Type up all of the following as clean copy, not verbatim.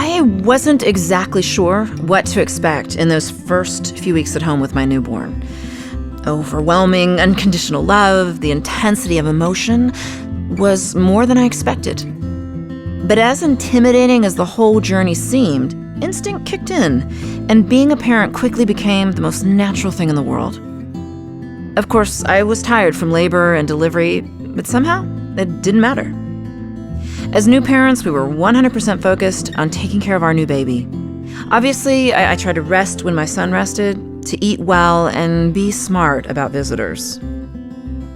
I wasn't exactly sure what to expect in those first few weeks at home with my newborn. Overwhelming, unconditional love, the intensity of emotion was more than I expected. But as intimidating as the whole journey seemed, instinct kicked in, and being a parent quickly became the most natural thing in the world. Of course, I was tired from labor and delivery, but somehow it didn't matter. As new parents, we were 100% focused on taking care of our new baby. Obviously, I tried to rest when my son rested, to eat well, and be smart about visitors.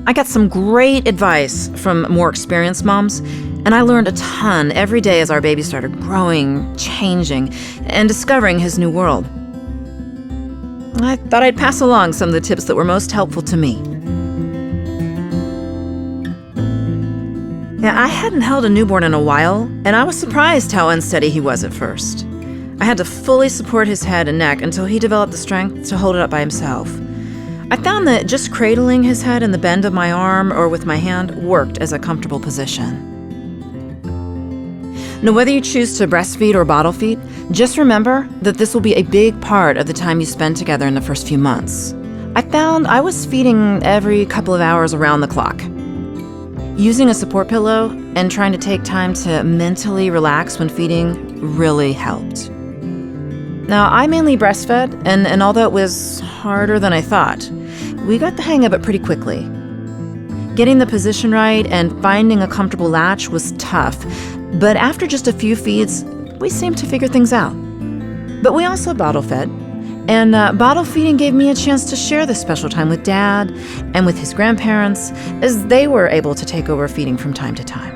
I got some great advice from more experienced moms, and I learned a ton every day as our baby started growing, changing, and discovering his new world. I thought I'd pass along some of the tips that were most helpful to me. Now, I hadn't held a newborn in a while, and I was surprised how unsteady he was at first. I had to fully support his head and neck until he developed the strength to hold it up by himself. I found that just cradling his head in the bend of my arm or with my hand worked as a comfortable position. Now, whether you choose to breastfeed or bottle feed, just remember that this will be a big part of the time you spend together in the first few months. I found I was feeding every couple of hours around the clock. Using a support pillow and trying to take time to mentally relax when feeding really helped. Now, I mainly breastfed, and although it was harder than I thought, we got the hang of it pretty quickly. Getting the position right and finding a comfortable latch was tough, but after just a few feeds, we seemed to figure things out. But we also bottle fed, and bottle feeding gave me a chance to share this special time with Dad and with his grandparents, as they were able to take over feeding from time to time.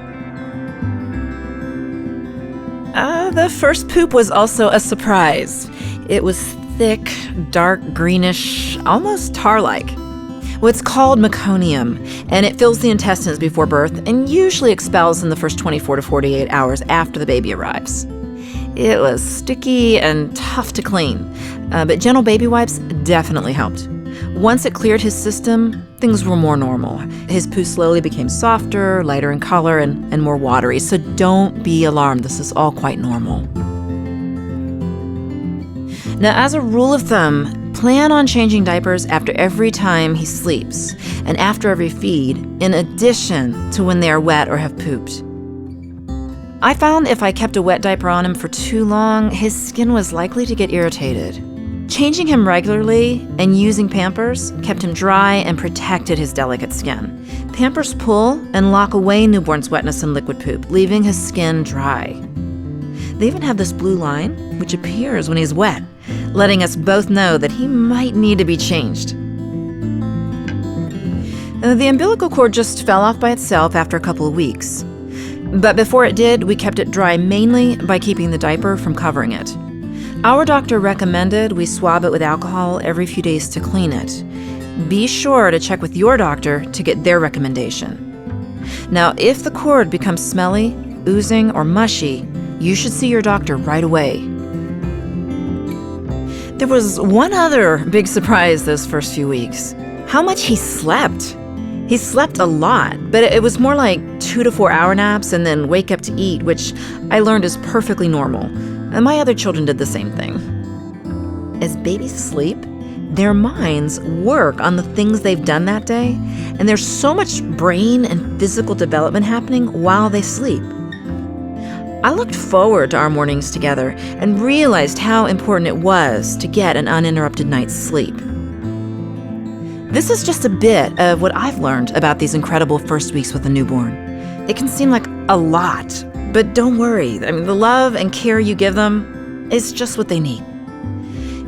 The first poop was also a surprise. It was thick, dark greenish, almost tar-like. Well, it's called meconium, and it fills the intestines before birth and usually expels in the first 24 to 48 hours after the baby arrives. It was sticky and tough to clean, but gentle baby wipes definitely helped. Once it cleared his system, things were more normal. His poo slowly became softer, lighter in color, and more watery, so don't be alarmed. This is all quite normal. Now, as a rule of thumb, plan on changing diapers after every time he sleeps and after every feed, in addition to when they are wet or have pooped. I found if I kept a wet diaper on him for too long, his skin was likely to get irritated. Changing him regularly and using Pampers kept him dry and protected his delicate skin. Pampers pull and lock away newborn's wetness and liquid poop, leaving his skin dry. They even have this blue line, which appears when he's wet, letting us both know that he might need to be changed. The umbilical cord just fell off by itself after a couple of weeks. But before it did, we kept it dry mainly by keeping the diaper from covering it. Our doctor recommended we swab it with alcohol every few days to clean it. Be sure to check with your doctor to get their recommendation. Now, if the cord becomes smelly, oozing, or mushy, you should see your doctor right away. There was one other big surprise those first few weeks: how much he slept. He slept a lot, but it was more like 2 to 4 hour naps and then wake up to eat, which I learned is perfectly normal. And my other children did the same thing. As babies sleep, their minds work on the things they've done that day, and there's so much brain and physical development happening while they sleep. I looked forward to our mornings together and realized how important it was to get an uninterrupted night's sleep. This is just a bit of what I've learned about these incredible first weeks with a newborn. It can seem like a lot, but don't worry. The love and care you give them is just what they need.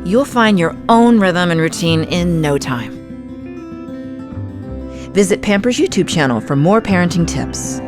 You'll find your own rhythm and routine in no time. Visit Pampers' YouTube channel for more parenting tips.